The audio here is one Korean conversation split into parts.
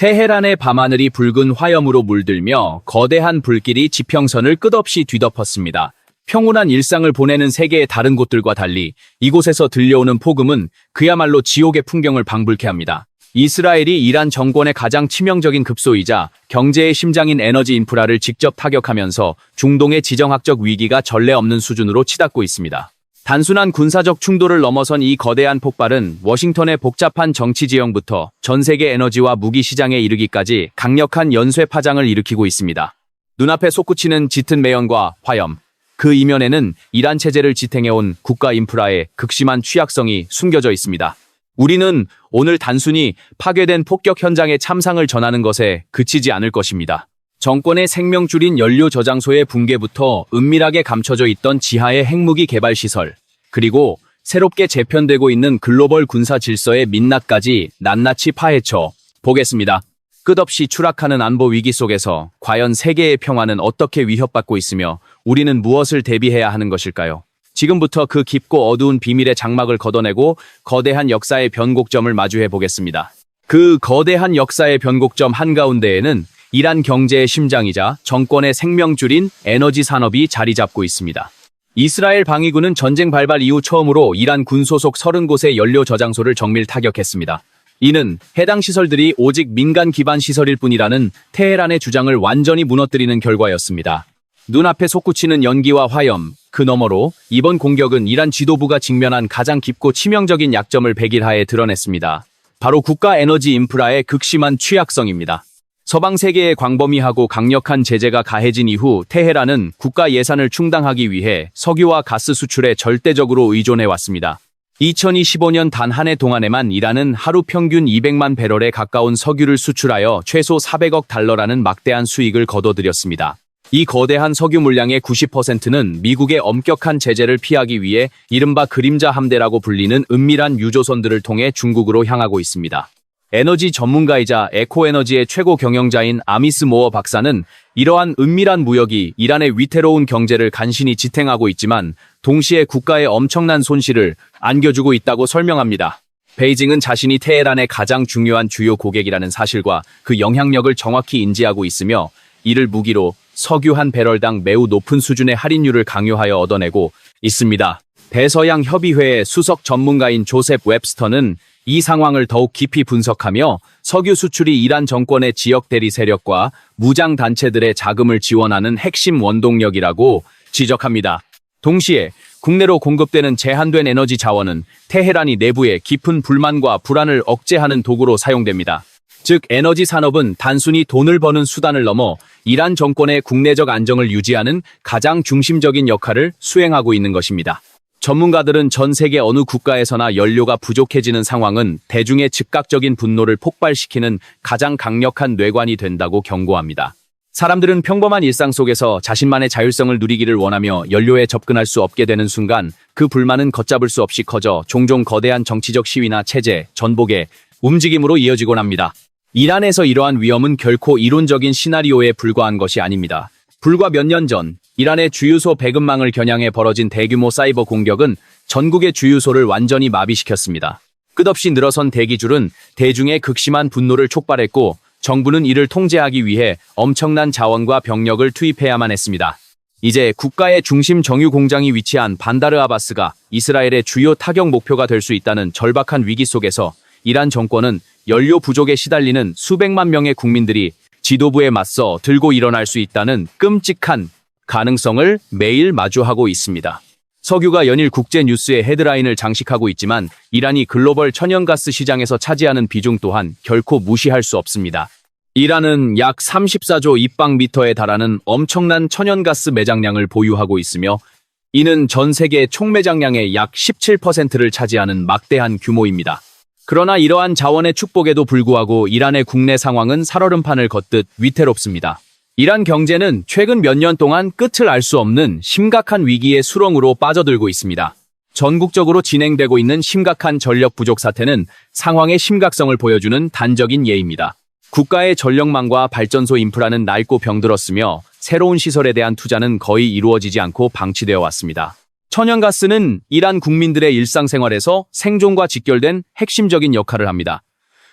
테헤란의 밤하늘이 붉은 화염으로 물들며 거대한 불길이 지평선을 끝없이 뒤덮었습니다. 평온한 일상을 보내는 세계의 다른 곳들과 달리 이곳에서 들려오는 폭음은 그야말로 지옥의 풍경을 방불케 합니다. 이스라엘이 이란 정권의 가장 치명적인 급소이자 경제의 심장인 에너지 인프라를 직접 타격하면서 중동의 지정학적 위기가 전례 없는 수준으로 치닫고 있습니다. 단순한 군사적 충돌을 넘어선 이 거대한 폭발은 워싱턴의 복잡한 정치 지형부터 전 세계 에너지와 무기 시장에 이르기까지 강력한 연쇄 파장을 일으키고 있습니다. 눈앞에 솟구치는 짙은 매연과 화염, 그 이면에는 이란 체제를 지탱해온 국가 인프라의 극심한 취약성이 숨겨져 있습니다. 우리는 오늘 단순히 파괴된 폭격 현장의 참상을 전하는 것에 그치지 않을 것입니다. 정권의 생명줄인 연료 저장소의 붕괴부터 은밀하게 감춰져 있던 지하의 핵무기 개발 시설, 그리고 새롭게 재편되고 있는 글로벌 군사 질서의 민낯까지 낱낱이 파헤쳐 보겠습니다. 끝없이 추락하는 안보 위기 속에서 과연 세계의 평화는 어떻게 위협받고 있으며 우리는 무엇을 대비해야 하는 것일까요? 지금부터 그 깊고 어두운 비밀의 장막을 걷어내고 거대한 역사의 변곡점을 마주해 보겠습니다. 그 거대한 역사의 변곡점 한가운데에는 이란 경제의 심장이자 정권의 생명줄인 에너지 산업이 자리 잡고 있습니다. 이스라엘 방위군은 전쟁 발발 이후 처음으로 이란 군 소속 30곳의 연료 저장소를 정밀 타격했습니다. 이는 해당 시설들이 오직 민간 기반 시설일 뿐이라는 테헤란의 주장을 완전히 무너뜨리는 결과였습니다. 눈앞에 솟구치는 연기와 화염, 그 너머로 이번 공격은 이란 지도부가 직면한 가장 깊고 치명적인 약점을 백일하에 드러냈습니다. 바로 국가 에너지 인프라의 극심한 취약성입니다. 서방 세계의 광범위하고 강력한 제재가 가해진 이후 테헤란은 국가 예산을 충당하기 위해 석유와 가스 수출에 절대적으로 의존해왔습니다. 2025년 단 한 해 동안에만 이란은 하루 평균 200만 배럴에 가까운 석유를 수출하여 최소 400억 달러라는 막대한 수익을 거둬들였습니다. 이 거대한 석유 물량의 90%는 미국의 엄격한 제재를 피하기 위해 이른바 그림자 함대라고 불리는 은밀한 유조선들을 통해 중국으로 향하고 있습니다. 에너지 전문가이자 에코에너지의 최고 경영자인 아미스 모어 박사는 이러한 은밀한 무역이 이란의 위태로운 경제를 간신히 지탱하고 있지만 동시에 국가의 엄청난 손실을 안겨주고 있다고 설명합니다. 베이징은 자신이 테헤란의 가장 중요한 주요 고객이라는 사실과 그 영향력을 정확히 인지하고 있으며 이를 무기로 석유 한 배럴당 매우 높은 수준의 할인율을 강요하여 얻어내고 있습니다. 대서양 협의회의 수석 전문가인 조셉 웹스터는 이 상황을 더욱 깊이 분석하며 석유 수출이 이란 정권의 지역 대리 세력과 무장 단체들의 자금을 지원하는 핵심 원동력이라고 지적합니다. 동시에 국내로 공급되는 제한된 에너지 자원은 테헤란이 내부의 깊은 불만과 불안을 억제하는 도구로 사용됩니다. 즉 에너지 산업은 단순히 돈을 버는 수단을 넘어 이란 정권의 국내적 안정을 유지하는 가장 중심적인 역할을 수행하고 있는 것입니다. 전문가들은 전 세계 어느 국가에서나 연료가 부족해지는 상황은 대중의 즉각적인 분노를 폭발시키는 가장 강력한 뇌관이 된다고 경고합니다. 사람들은 평범한 일상 속에서 자신만의 자율성을 누리기를 원하며 연료에 접근할 수 없게 되는 순간 그 불만은 걷잡을 수 없이 커져 종종 거대한 정치적 시위나 체제, 전복의 움직임으로 이어지곤 합니다. 이란에서 이러한 위험은 결코 이론적인 시나리오에 불과한 것이 아닙니다. 불과 몇 년 전 이란의 주유소 배급망을 겨냥해 벌어진 대규모 사이버 공격은 전국의 주유소를 완전히 마비시켰습니다. 끝없이 늘어선 대기줄은 대중의 극심한 분노를 촉발했고 정부는 이를 통제하기 위해 엄청난 자원과 병력을 투입해야만 했습니다. 이제 국가의 중심 정유 공장이 위치한 반다르 아바스가 이스라엘의 주요 타격 목표가 될 수 있다는 절박한 위기 속에서 이란 정권은 연료 부족에 시달리는 수백만 명의 국민들이 지도부에 맞서 들고 일어날 수 있다는 끔찍한 가능성을 매일 마주하고 있습니다. 석유가 연일 국제 뉴스의 헤드라인을 장식하고 있지만 이란이 글로벌 천연가스 시장에서 차지하는 비중 또한 결코 무시할 수 없습니다. 이란은 약 34조 입방미터에 달하는 엄청난 천연가스 매장량을 보유하고 있으며 이는 전 세계 총 매장량의 약 17%를 차지하는 막대한 규모입니다. 그러나 이러한 자원의 축복에도 불구하고 이란의 국내 상황은 살얼음판을 걷듯 위태롭습니다. 이란 경제는 최근 몇 년 동안 끝을 알 수 없는 심각한 위기의 수렁으로 빠져들고 있습니다. 전국적으로 진행되고 있는 심각한 전력 부족 사태는 상황의 심각성을 보여주는 단적인 예입니다. 국가의 전력망과 발전소 인프라는 낡고 병들었으며 새로운 시설에 대한 투자는 거의 이루어지지 않고 방치되어 왔습니다. 천연가스는 이란 국민들의 일상생활에서 생존과 직결된 핵심적인 역할을 합니다.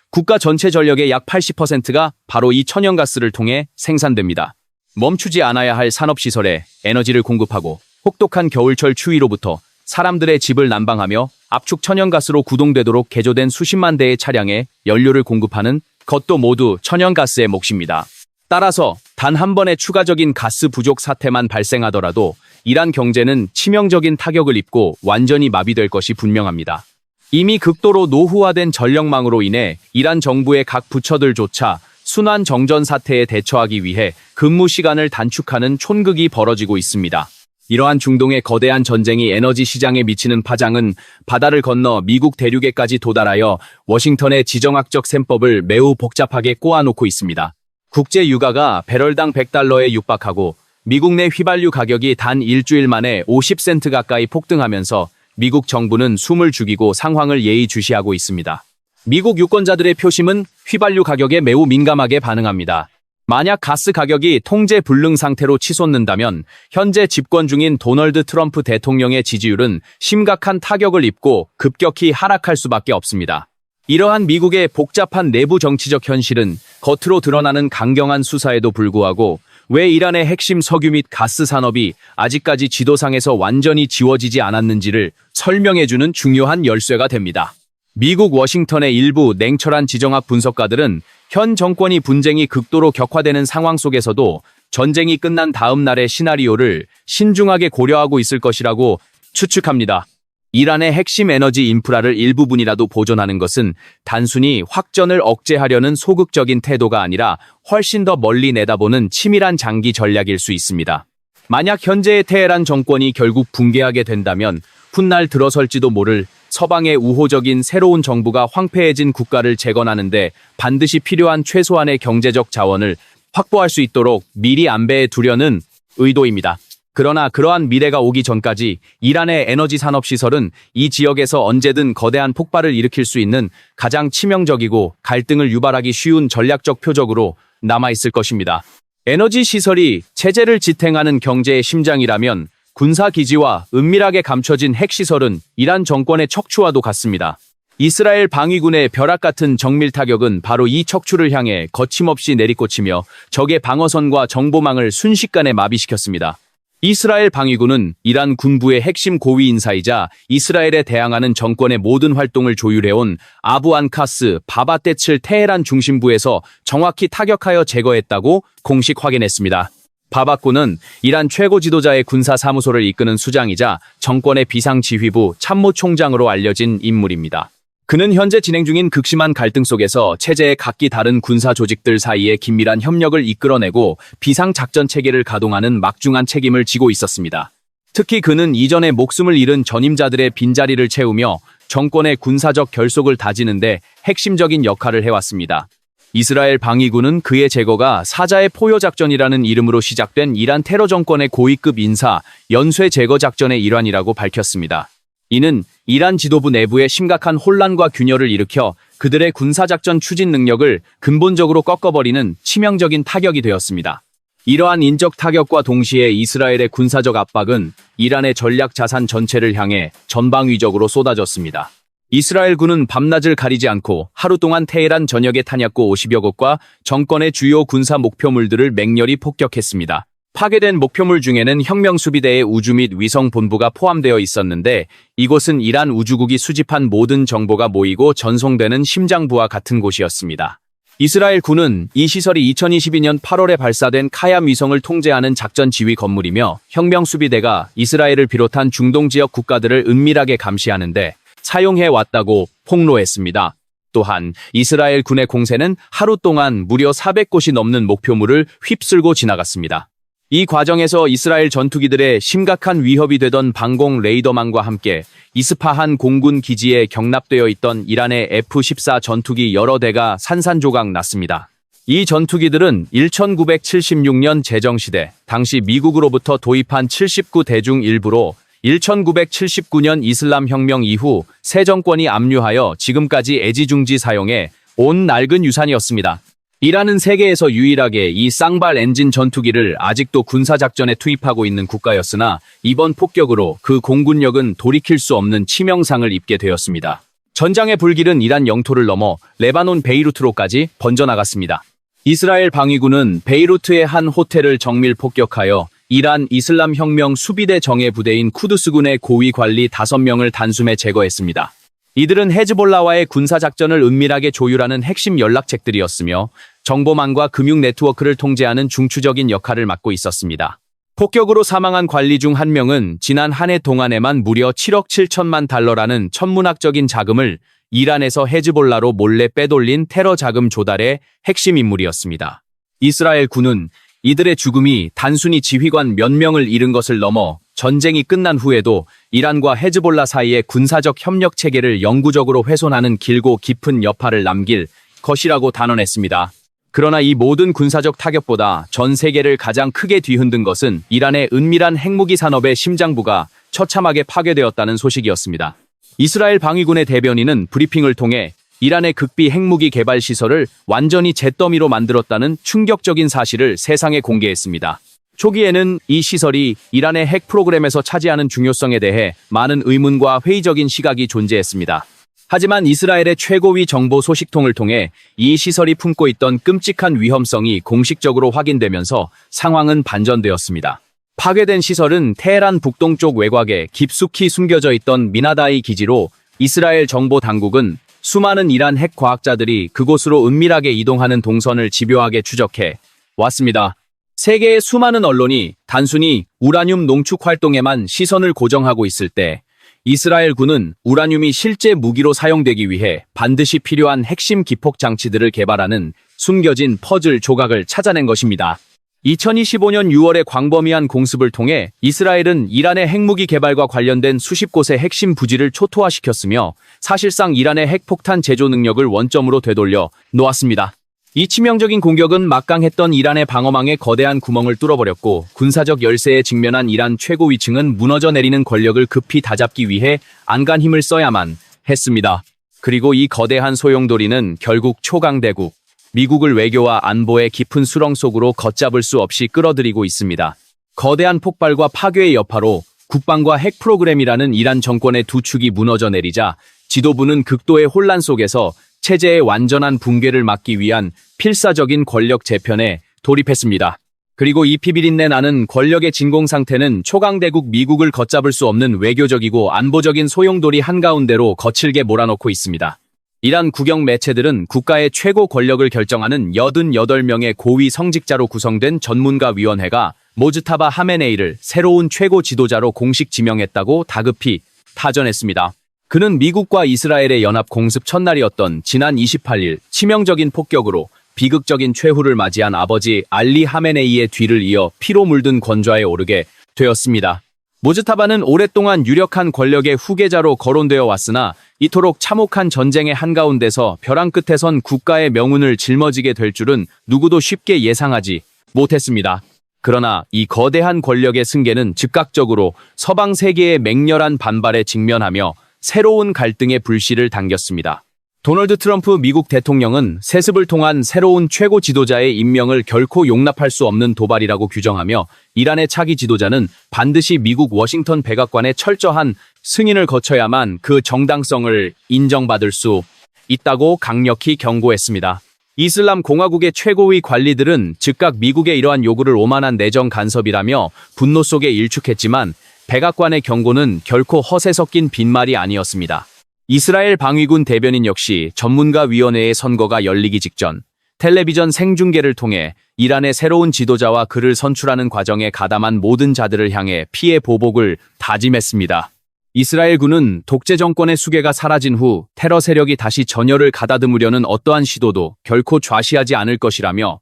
국가 전체 전력의 약 80%가 바로 이 천연가스를 통해 생산됩니다. 멈추지 않아야 할 산업시설에 에너지를 공급하고 혹독한 겨울철 추위로부터 사람들의 집을 난방하며 압축 천연가스로 구동되도록 개조된 수십만 대의 차량에 연료를 공급하는 것도 모두 천연가스의 몫입니다. 따라서 단 한 번의 추가적인 가스 부족 사태만 발생하더라도 이란 경제는 치명적인 타격을 입고 완전히 마비될 것이 분명합니다. 이미 극도로 노후화된 전력망으로 인해 이란 정부의 각 부처들조차 순환 정전 사태에 대처하기 위해 근무 시간을 단축하는 촌극이 벌어지고 있습니다. 이러한 중동의 거대한 전쟁이 에너지 시장에 미치는 파장은 바다를 건너 미국 대륙에까지 도달하여 워싱턴의 지정학적 셈법을 매우 복잡하게 꼬아놓고 있습니다. 국제 유가가 배럴당 $100에 육박하고 미국 내 휘발유 가격이 단 일주일 만에 50센트 가까이 폭등하면서 미국 정부는 숨을 죽이고 상황을 예의주시하고 있습니다. 미국 유권자들의 표심은 휘발유 가격에 매우 민감하게 반응합니다. 만약 가스 가격이 통제 불능 상태로 치솟는다면 현재 집권 중인 도널드 트럼프 대통령의 지지율은 심각한 타격을 입고 급격히 하락할 수밖에 없습니다. 이러한 미국의 복잡한 내부 정치적 현실은 겉으로 드러나는 강경한 수사에도 불구하고 왜 이란의 핵심 석유 및 가스 산업이 아직까지 지도상에서 완전히 지워지지 않았는지를 설명해주는 중요한 열쇠가 됩니다. 미국 워싱턴의 일부 냉철한 지정학 분석가들은 현 정권이 분쟁이 극도로 격화되는 상황 속에서도 전쟁이 끝난 다음 날의 시나리오를 신중하게 고려하고 있을 것이라고 추측합니다. 이란의 핵심 에너지 인프라를 일부분이라도 보존하는 것은 단순히 확전을 억제하려는 소극적인 태도가 아니라 훨씬 더 멀리 내다보는 치밀한 장기 전략일 수 있습니다. 만약 현재의 테헤란 정권이 결국 붕괴하게 된다면 훗날 들어설지도 모를 서방의 우호적인 새로운 정부가 황폐해진 국가를 재건하는데 반드시 필요한 최소한의 경제적 자원을 확보할 수 있도록 미리 안배해 두려는 의도입니다. 그러나 그러한 미래가 오기 전까지 이란의 에너지 산업 시설은 이 지역에서 언제든 거대한 폭발을 일으킬 수 있는 가장 치명적이고 갈등을 유발하기 쉬운 전략적 표적으로 남아있을 것입니다. 에너지 시설이 체제를 지탱하는 경제의 심장이라면 군사기지와 은밀하게 감춰진 핵시설은 이란 정권의 척추와도 같습니다. 이스라엘 방위군의 벼락 같은 정밀 타격은 바로 이 척추를 향해 거침없이 내리꽂히며 적의 방어선과 정보망을 순식간에 마비시켰습니다. 이스라엘 방위군은 이란 군부의 핵심 고위 인사이자 이스라엘에 대항하는 정권의 모든 활동을 조율해온 아부 안카스 바바테칠 테헤란 중심부에서 정확히 타격하여 제거했다고 공식 확인했습니다. 바바군은 이란 최고 지도자의 군사사무소를 이끄는 수장이자 정권의 비상지휘부 참모총장으로 알려진 인물입니다. 그는 현재 진행 중인 극심한 갈등 속에서 체제의 각기 다른 군사 조직들 사이에 긴밀한 협력을 이끌어내고 비상작전 체계를 가동하는 막중한 책임을 지고 있었습니다. 특히 그는 이전에 목숨을 잃은 전임자들의 빈자리를 채우며 정권의 군사적 결속을 다지는데 핵심적인 역할을 해왔습니다. 이스라엘 방위군은 그의 제거가 사자의 포효작전이라는 이름으로 시작된 이란 테러 정권의 고위급 인사 연쇄 제거 작전의 일환이라고 밝혔습니다. 이는 이란 지도부 내부에 심각한 혼란과 균열을 일으켜 그들의 군사작전 추진 능력을 근본적으로 꺾어버리는 치명적인 타격이 되었습니다. 이러한 인적 타격과 동시에 이스라엘의 군사적 압박은 이란의 전략 자산 전체를 향해 전방위적으로 쏟아졌습니다. 이스라엘군은 밤낮을 가리지 않고 하루 동안 테헤란 전역의 탄약고 50여 곳과 정권의 주요 군사 목표물들을 맹렬히 폭격했습니다. 파괴된 목표물 중에는 혁명수비대의 우주 및 위성 본부가 포함되어 있었는데 이곳은 이란 우주국이 수집한 모든 정보가 모이고 전송되는 심장부와 같은 곳이었습니다. 이스라엘 군은 이 시설이 2022년 8월에 발사된 카얌 위성을 통제하는 작전 지휘 건물이며 혁명수비대가 이스라엘을 비롯한 중동 지역 국가들을 은밀하게 감시하는데 사용해왔다고 폭로했습니다. 또한 이스라엘 군의 공세는 하루 동안 무려 400곳이 넘는 목표물을 휩쓸고 지나갔습니다. 이 과정에서 이스라엘 전투기들의 심각한 위협이 되던 방공 레이더망과 함께 이스파한 공군 기지에 경납되어 있던 이란의 F-14 전투기 여러 대가 산산조각 났습니다. 이 전투기들은 1976년 제정시대 당시 미국으로부터 도입한 79대 중 일부로 1979년 이슬람 혁명 이후 새 정권이 압류하여 지금까지 애지중지 사용해 온 낡은 유산이었습니다. 이란은 세계에서 유일하게 이 쌍발 엔진 전투기를 아직도 군사작전에 투입하고 있는 국가였으나 이번 폭격으로 그 공군력은 돌이킬 수 없는 치명상을 입게 되었습니다. 전장의 불길은 이란 영토를 넘어 레바논 베이루트로까지 번져나갔습니다. 이스라엘 방위군은 베이루트의 한 호텔을 정밀 폭격하여 이란 이슬람 혁명 수비대 정예 부대인 쿠드스군의 고위 관리 5명을 단숨에 제거했습니다. 이들은 헤즈볼라와의 군사작전을 은밀하게 조율하는 핵심 연락책들이었으며 정보망과 금융 네트워크를 통제하는 중추적인 역할을 맡고 있었습니다. 폭격으로 사망한 관리 중 한 명은 지난 한 해 동안에만 무려 7억 7천만 달러라는 천문학적인 자금을 이란에서 헤즈볼라로 몰래 빼돌린 테러 자금 조달의 핵심 인물이었습니다. 이스라엘 군은 이들의 죽음이 단순히 지휘관 몇 명을 잃은 것을 넘어 전쟁이 끝난 후에도 이란과 헤즈볼라 사이의 군사적 협력 체계를 영구적으로 훼손하는 길고 깊은 여파를 남길 것이라고 단언했습니다. 그러나 이 모든 군사적 타격보다 전 세계를 가장 크게 뒤흔든 것은 이란의 은밀한 핵무기 산업의 심장부가 처참하게 파괴되었다는 소식이었습니다. 이스라엘 방위군의 대변인은 브리핑을 통해 이란의 극비 핵무기 개발 시설을 완전히 잿더미로 만들었다는 충격적인 사실을 세상에 공개했습니다. 초기에는 이 시설이 이란의 핵 프로그램에서 차지하는 중요성에 대해 많은 의문과 회의적인 시각이 존재했습니다. 하지만 이스라엘의 최고위 정보 소식통을 통해 이 시설이 품고 있던 끔찍한 위험성이 공식적으로 확인되면서 상황은 반전되었습니다. 파괴된 시설은 테헤란 북동쪽 외곽에 깊숙이 숨겨져 있던 미나다이 기지로 이스라엘 정보 당국은 수많은 이란 핵 과학자들이 그곳으로 은밀하게 이동하는 동선을 집요하게 추적해 왔습니다. 세계의 수많은 언론이 단순히 우라늄 농축 활동에만 시선을 고정하고 있을 때 이스라엘 군은 우라늄이 실제 무기로 사용되기 위해 반드시 필요한 핵심 기폭 장치들을 개발하는 숨겨진 퍼즐 조각을 찾아낸 것입니다. 2025년 6월에 광범위한 공습을 통해 이스라엘은 이란의 핵무기 개발과 관련된 수십 곳의 핵심 부지를 초토화시켰으며 사실상 이란의 핵폭탄 제조 능력을 원점으로 되돌려 놓았습니다. 이 치명적인 공격은 막강했던 이란의 방어망에 거대한 구멍을 뚫어버렸고 군사적 열세에 직면한 이란 최고위층은 무너져 내리는 권력을 급히 다잡기 위해 안간 힘을 써야만 했습니다. 그리고 이 거대한 소용돌이는 결국 초강대국, 미국을 외교와 안보의 깊은 수렁 속으로 걷잡을 수 없이 끌어들이고 있습니다. 거대한 폭발과 파괴의 여파로 국방과 핵 프로그램이라는 이란 정권의 두 축이 무너져 내리자 지도부는 극도의 혼란 속에서 체제의 완전한 붕괴를 막기 위한 필사적인 권력 재편에 돌입했습니다. 그리고 이 피비린내 나는 권력의 진공 상태는 초강대국 미국을 걷잡을 수 없는 외교적이고 안보적인 소용돌이 한가운데로 거칠게 몰아넣고 있습니다. 이란 국영 매체들은 국가의 최고 권력을 결정하는 88명의 고위 성직자로 구성된 전문가위원회가 모즈타바 하메네이를 새로운 최고 지도자로 공식 지명했다고 다급히 타전했습니다. 그는 미국과 이스라엘의 연합 공습 첫날이었던 지난 28일 치명적인 폭격으로 비극적인 최후를 맞이한 아버지 알리 하메네이의 뒤를 이어 피로 물든 권좌에 오르게 되었습니다. 모즈타바는 오랫동안 유력한 권력의 후계자로 거론되어 왔으나 이토록 참혹한 전쟁의 한가운데서 벼랑 끝에 선 국가의 명운을 짊어지게 될 줄은 누구도 쉽게 예상하지 못했습니다. 그러나 이 거대한 권력의 승계는 즉각적으로 서방 세계의 맹렬한 반발에 직면하며 새로운 갈등의 불씨를 당겼습니다. 도널드 트럼프 미국 대통령은 세습을 통한 새로운 최고 지도자의 임명을 결코 용납할 수 없는 도발이라고 규정하며 이란의 차기 지도자는 반드시 미국 워싱턴 백악관의 철저한 승인을 거쳐야만 그 정당성을 인정받을 수 있다고 강력히 경고했습니다. 이슬람 공화국의 최고위 관리들은 즉각 미국의 이러한 요구를 오만한 내정 간섭이라며 분노 속에 일축했지만 백악관의 경고는 결코 허세 섞인 빈말이 아니었습니다. 이스라엘 방위군 대변인 역시 전문가위원회의 선거가 열리기 직전 텔레비전 생중계를 통해 이란의 새로운 지도자와 그를 선출하는 과정에 가담한 모든 자들을 향해 피해 보복을 다짐했습니다. 이스라엘군은 독재 정권의 수괴가 사라진 후 테러 세력이 다시 전열을 가다듬으려는 어떠한 시도도 결코 좌시하지 않을 것이라며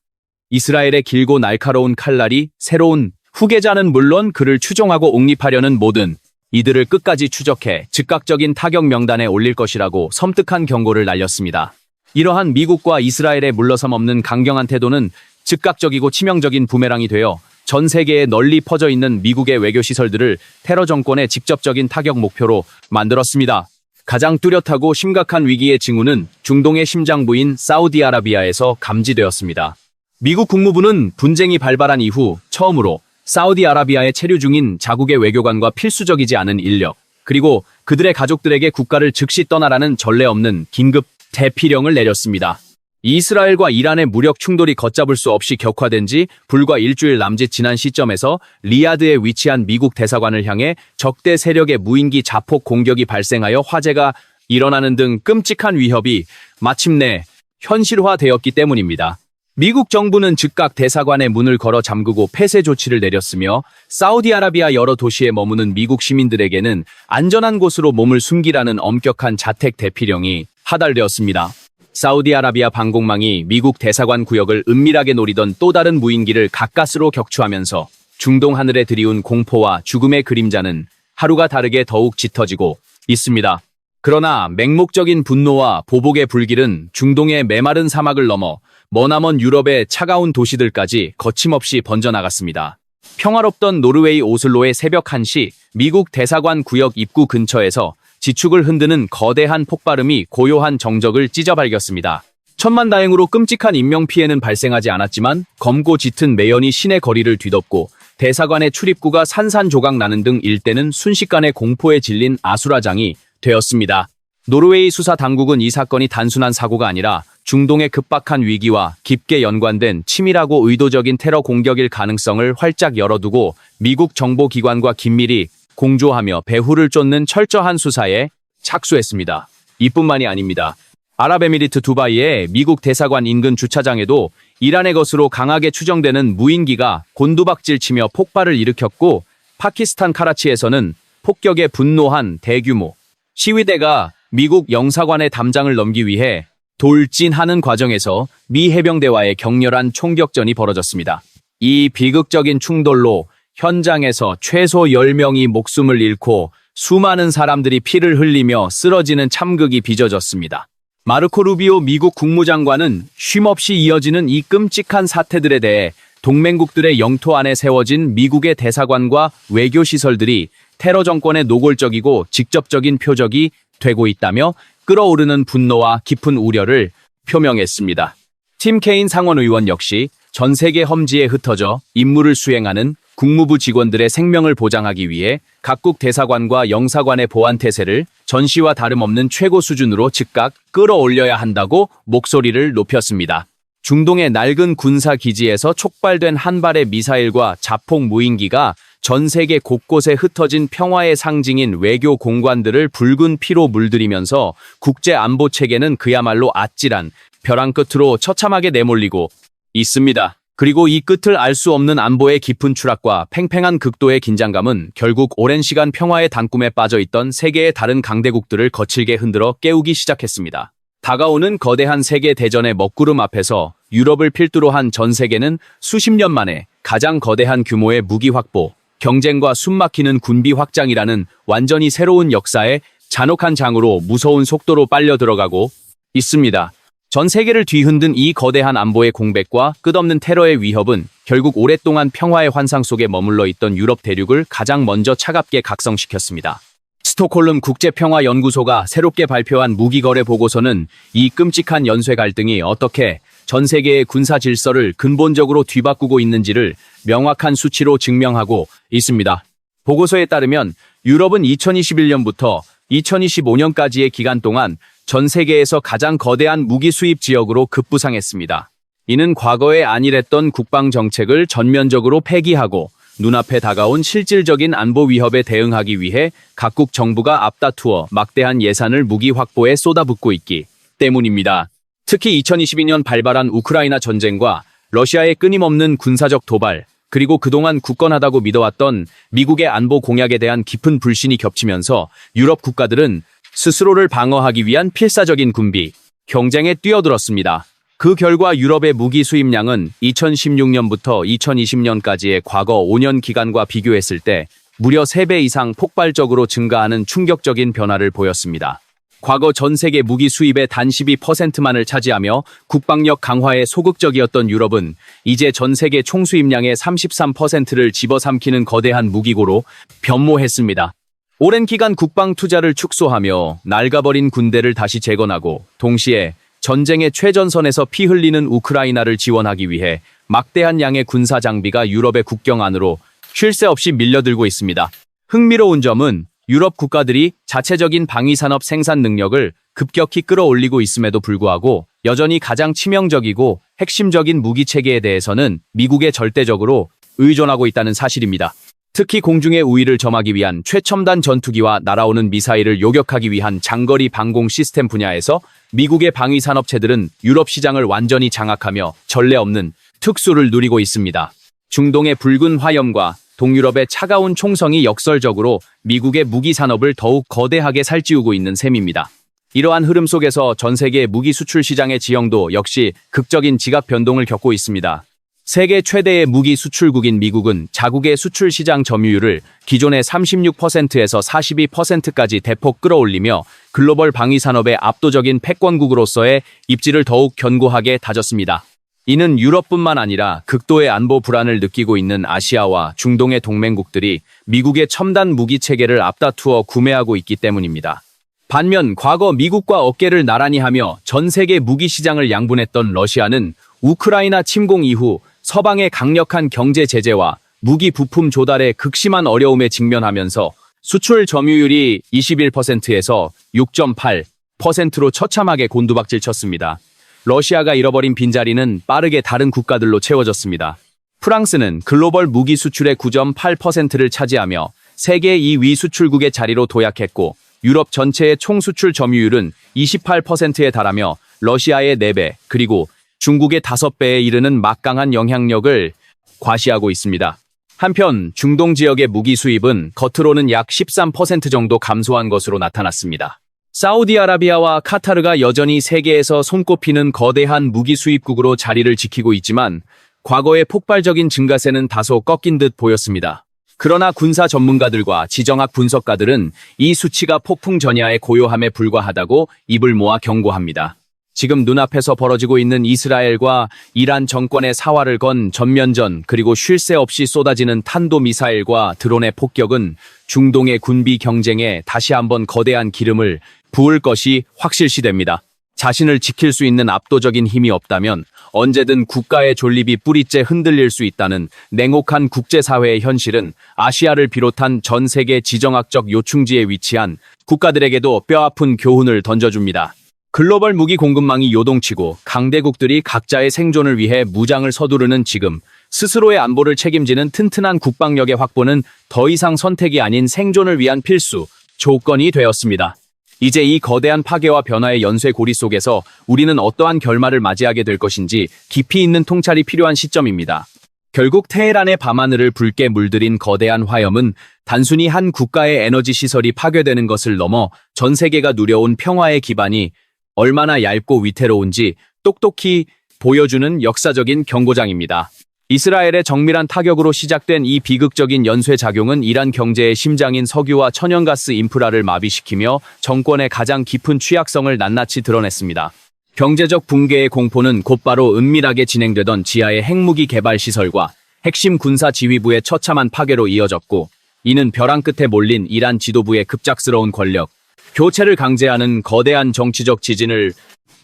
이스라엘의 길고 날카로운 칼날이 새로운 후계자는 물론 그를 추종하고 옹립하려는 모든 이들을 끝까지 추적해 즉각적인 타격 명단에 올릴 것이라고 섬뜩한 경고를 날렸습니다. 이러한 미국과 이스라엘의 물러섬 없는 강경한 태도는 즉각적이고 치명적인 부메랑이 되어 전 세계에 널리 퍼져 있는 미국의 외교시설들을 테러 정권의 직접적인 타격 목표로 만들었습니다. 가장 뚜렷하고 심각한 위기의 징후는 중동의 심장부인 사우디아라비아에서 감지되었습니다. 미국 국무부는 분쟁이 발발한 이후 처음으로 사우디아라비아에 체류 중인 자국의 외교관과 필수적이지 않은 인력, 그리고 그들의 가족들에게 국가를 즉시 떠나라는 전례 없는 긴급 대피령을 내렸습니다. 이스라엘과 이란의 무력 충돌이 걷잡을 수 없이 격화된 지 불과 일주일 남짓 지난 시점에서 리야드에 위치한 미국 대사관을 향해 적대 세력의 무인기 자폭 공격이 발생하여 화재가 일어나는 등 끔찍한 위협이 마침내 현실화되었기 때문입니다. 미국 정부는 즉각 대사관의 문을 걸어 잠그고 폐쇄 조치를 내렸으며 사우디아라비아 여러 도시에 머무는 미국 시민들에게는 안전한 곳으로 몸을 숨기라는 엄격한 자택 대피령이 하달되었습니다. 사우디아라비아 방공망이 미국 대사관 구역을 은밀하게 노리던 또 다른 무인기를 가까스로 격추하면서 중동 하늘에 들이운 공포와 죽음의 그림자는 하루가 다르게 더욱 짙어지고 있습니다. 그러나 맹목적인 분노와 보복의 불길은 중동의 메마른 사막을 넘어 머나먼 유럽의 차가운 도시들까지 거침없이 번져나갔습니다. 평화롭던 노르웨이 오슬로의 새벽 1시 미국 대사관 구역 입구 근처에서 지축을 흔드는 거대한 폭발음이 고요한 정적을 찢어발겼습니다. 천만다행으로 끔찍한 인명피해는 발생하지 않았지만 검고 짙은 매연이 시내 거리를 뒤덮고 대사관의 출입구가 산산조각 나는 등 일대는 순식간에 공포에 질린 아수라장이 되었습니다. 노르웨이 수사 당국은 이 사건이 단순한 사고가 아니라 중동의 급박한 위기와 깊게 연관된 치밀하고 의도적인 테러 공격일 가능성을 활짝 열어두고 미국 정보기관과 긴밀히 공조하며 배후를 쫓는 철저한 수사에 착수했습니다. 이뿐만이 아닙니다. 아랍에미리트 두바이의 미국 대사관 인근 주차장에도 이란의 것으로 강하게 추정되는 무인기가 곤두박질치며 폭발을 일으켰고 파키스탄 카라치에서는 폭격에 분노한 대규모 시위대가 미국 영사관의 담장을 넘기 위해 돌진하는 과정에서 미 해병대와의 격렬한 총격전이 벌어졌습니다. 이 비극적인 충돌로 현장에서 최소 10명이 목숨을 잃고 수많은 사람들이 피를 흘리며 쓰러지는 참극이 빚어졌습니다. 마르코 루비오 미국 국무장관은 쉼없이 이어지는 이 끔찍한 사태들에 대해 동맹국들의 영토 안에 세워진 미국의 대사관과 외교시설들이 테러 정권의 노골적이고 직접적인 표적이 되고 있다며 끓어오르는 분노와 깊은 우려를 표명했습니다. 팀 케인 상원의원 역시 전 세계 험지에 흩어져 임무를 수행하는 국무부 직원들의 생명을 보장하기 위해 각국 대사관과 영사관의 보안 태세를 전시와 다름없는 최고 수준으로 즉각 끌어올려야 한다고 목소리를 높였습니다. 중동의 낡은 군사 기지에서 촉발된 한 발의 미사일과 자폭 무인기가 전 세계 곳곳에 흩어진 평화의 상징인 외교 공관들을 붉은 피로 물들이면서 국제 안보 체계는 그야말로 아찔한 벼랑 끝으로 처참하게 내몰리고 있습니다. 그리고 이 끝을 알 수 없는 안보의 깊은 추락과 팽팽한 극도의 긴장감은 결국 오랜 시간 평화의 단꿈에 빠져 있던 세계의 다른 강대국들을 거칠게 흔들어 깨우기 시작했습니다. 다가오는 거대한 세계 대전의 먹구름 앞에서 유럽을 필두로 한 전 세계는 수십 년 만에 가장 거대한 규모의 무기 확보, 경쟁과 숨막히는 군비 확장이라는 완전히 새로운 역사의 잔혹한 장으로 무서운 속도로 빨려 들어가고 있습니다. 전 세계를 뒤흔든 이 거대한 안보의 공백과 끝없는 테러의 위협은 결국 오랫동안 평화의 환상 속에 머물러 있던 유럽 대륙을 가장 먼저 차갑게 각성시켰습니다. 스톡홀름 국제평화연구소가 새롭게 발표한 무기거래 보고서는 이 끔찍한 연쇄 갈등이 어떻게 전 세계의 군사 질서를 근본적으로 뒤바꾸고 있는지를 명확한 수치로 증명하고 있습니다. 보고서에 따르면 유럽은 2021년부터 2025년까지의 기간 동안 전 세계에서 가장 거대한 무기 수입 지역으로 급부상했습니다. 이는 과거에 안일했던 국방 정책을 전면적으로 폐기하고 눈앞에 다가온 실질적인 안보 위협에 대응하기 위해 각국 정부가 앞다투어 막대한 예산을 무기 확보에 쏟아붓고 있기 때문입니다. 특히 2022년 발발한 우크라이나 전쟁과 러시아의 끊임없는 군사적 도발, 그리고 그동안 굳건하다고 믿어왔던 미국의 안보 공약에 대한 깊은 불신이 겹치면서 유럽 국가들은 스스로를 방어하기 위한 필사적인 군비, 경쟁에 뛰어들었습니다. 그 결과 유럽의 무기 수입량은 2016년부터 2020년까지의 과거 5년 기간과 비교했을 때 무려 3배 이상 폭발적으로 증가하는 충격적인 변화를 보였습니다. 과거 전 세계 무기 수입의 단 12%만을 차지하며 국방력 강화에 소극적이었던 유럽은 이제 전 세계 총수입량의 33%를 집어삼키는 거대한 무기고로 변모했습니다. 오랜 기간 국방 투자를 축소하며 낡아버린 군대를 다시 재건하고 동시에 전쟁의 최전선에서 피 흘리는 우크라이나를 지원하기 위해 막대한 양의 군사 장비가 유럽의 국경 안으로 쉴 새 없이 밀려들고 있습니다. 흥미로운 점은 유럽 국가들이 자체적인 방위산업 생산 능력을 급격히 끌어올리고 있음에도 불구하고 여전히 가장 치명적이고 핵심적인 무기 체계에 대해서는 미국에 절대적으로 의존하고 있다는 사실입니다. 특히 공중의 우위를 점하기 위한 최첨단 전투기와 날아오는 미사일을 요격하기 위한 장거리 방공 시스템 분야에서 미국의 방위 산업체들은 유럽 시장을 완전히 장악하며 전례 없는 특수를 누리고 있습니다. 중동의 붉은 화염과 동유럽의 차가운 총성이 역설적으로 미국의 무기 산업을 더욱 거대하게 살찌우고 있는 셈입니다. 이러한 흐름 속에서 전 세계 무기 수출 시장의 지형도 역시 극적인 지각 변동을 겪고 있습니다. 세계 최대의 무기 수출국인 미국은 자국의 수출 시장 점유율을 기존의 36%에서 42%까지 대폭 끌어올리며 글로벌 방위 산업의 압도적인 패권국으로서의 입지를 더욱 견고하게 다졌습니다. 이는 유럽뿐만 아니라 극도의 안보 불안을 느끼고 있는 아시아와 중동의 동맹국들이 미국의 첨단 무기 체계를 앞다투어 구매하고 있기 때문입니다. 반면 과거 미국과 어깨를 나란히 하며 전 세계 무기 시장을 양분했던 러시아는 우크라이나 침공 이후 서방의 강력한 경제 제재와 무기 부품 조달에 극심한 어려움에 직면하면서 수출 점유율이 21%에서 6.8%로 처참하게 곤두박질 쳤습니다. 러시아가 잃어버린 빈자리는 빠르게 다른 국가들로 채워졌습니다. 프랑스는 글로벌 무기 수출의 9.8%를 차지하며 세계 2위 수출국의 자리로 도약했고 유럽 전체의 총 수출 점유율은 28%에 달하며 러시아의 4배 그리고 중국의 5배에 이르는 막강한 영향력을 과시하고 있습니다. 한편 중동 지역의 무기 수입은 겉으로는 약 13% 정도 감소한 것으로 나타났습니다. 사우디아라비아와 카타르가 여전히 세계에서 손꼽히는 거대한 무기 수입국으로 자리를 지키고 있지만 과거의 폭발적인 증가세는 다소 꺾인 듯 보였습니다. 그러나 군사 전문가들과 지정학 분석가들은 이 수치가 폭풍 전야의 고요함에 불과하다고 입을 모아 경고합니다. 지금 눈앞에서 벌어지고 있는 이스라엘과 이란 정권의 사활을 건 전면전 그리고 쉴 새 없이 쏟아지는 탄도미사일과 드론의 폭격은 중동의 군비 경쟁에 다시 한번 거대한 기름을 부을 것이 확실시됩니다. 자신을 지킬 수 있는 압도적인 힘이 없다면 언제든 국가의 존립이 뿌리째 흔들릴 수 있다는 냉혹한 국제사회의 현실은 아시아를 비롯한 전 세계 지정학적 요충지에 위치한 국가들에게도 뼈아픈 교훈을 던져줍니다. 글로벌 무기 공급망이 요동치고 강대국들이 각자의 생존을 위해 무장을 서두르는 지금 스스로의 안보를 책임지는 튼튼한 국방력의 확보는 더 이상 선택이 아닌 생존을 위한 필수 조건이 되었습니다. 이제 이 거대한 파괴와 변화의 연쇄고리 속에서 우리는 어떠한 결말을 맞이하게 될 것인지 깊이 있는 통찰이 필요한 시점입니다. 결국 테헤란의 밤하늘을 붉게 물들인 거대한 화염은 단순히 한 국가의 에너지 시설이 파괴되는 것을 넘어 전 세계가 누려온 평화의 기반이 얼마나 얇고 위태로운지 똑똑히 보여주는 역사적인 경고장입니다. 이스라엘의 정밀한 타격으로 시작된 이 비극적인 연쇄작용은 이란 경제의 심장인 석유와 천연가스 인프라를 마비시키며 정권의 가장 깊은 취약성을 낱낱이 드러냈습니다. 경제적 붕괴의 공포는 곧바로 은밀하게 진행되던 지하의 핵무기 개발 시설과 핵심 군사 지휘부의 처참한 파괴로 이어졌고 이는 벼랑 끝에 몰린 이란 지도부의 급작스러운 권력, 교체를 강제하는 거대한 정치적 지진을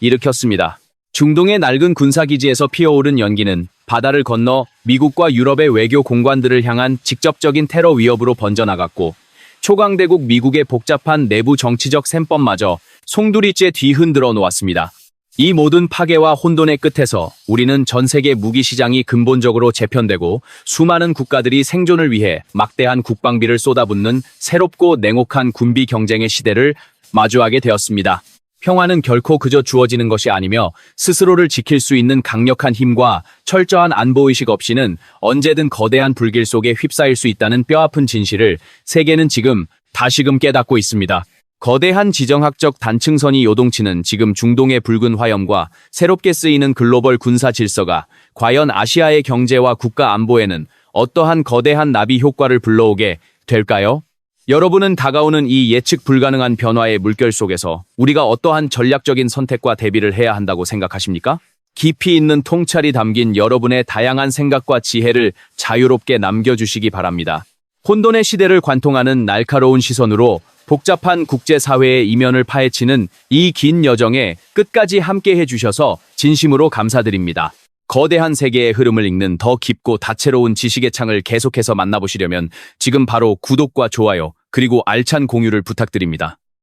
일으켰습니다. 중동의 낡은 군사기지에서 피어오른 연기는 바다를 건너 미국과 유럽의 외교 공관들을 향한 직접적인 테러 위협으로 번져나갔고 초강대국 미국의 복잡한 내부 정치적 셈법마저 송두리째 뒤흔들어 놓았습니다. 이 모든 파괴와 혼돈의 끝에서 우리는 전 세계 무기 시장이 근본적으로 재편되고 수많은 국가들이 생존을 위해 막대한 국방비를 쏟아붓는 새롭고 냉혹한 군비 경쟁의 시대를 마주하게 되었습니다. 평화는 결코 그저 주어지는 것이 아니며 스스로를 지킬 수 있는 강력한 힘과 철저한 안보의식 없이는 언제든 거대한 불길 속에 휩싸일 수 있다는 뼈아픈 진실을 세계는 지금 다시금 깨닫고 있습니다. 거대한 지정학적 단층선이 요동치는 지금 중동의 붉은 화염과 새롭게 쓰이는 글로벌 군사 질서가 과연 아시아의 경제와 국가 안보에는 어떠한 거대한 나비 효과를 불러오게 될까요? 여러분은 다가오는 이 예측 불가능한 변화의 물결 속에서 우리가 어떠한 전략적인 선택과 대비를 해야 한다고 생각하십니까? 깊이 있는 통찰이 담긴 여러분의 다양한 생각과 지혜를 자유롭게 남겨주시기 바랍니다. 혼돈의 시대를 관통하는 날카로운 시선으로 복잡한 국제사회의 이면을 파헤치는 이 긴 여정에 끝까지 함께해 주셔서 진심으로 감사드립니다. 거대한 세계의 흐름을 읽는 더 깊고 다채로운 지식의 창을 계속해서 만나보시려면 지금 바로 구독과 좋아요, 그리고 알찬 공유를 부탁드립니다.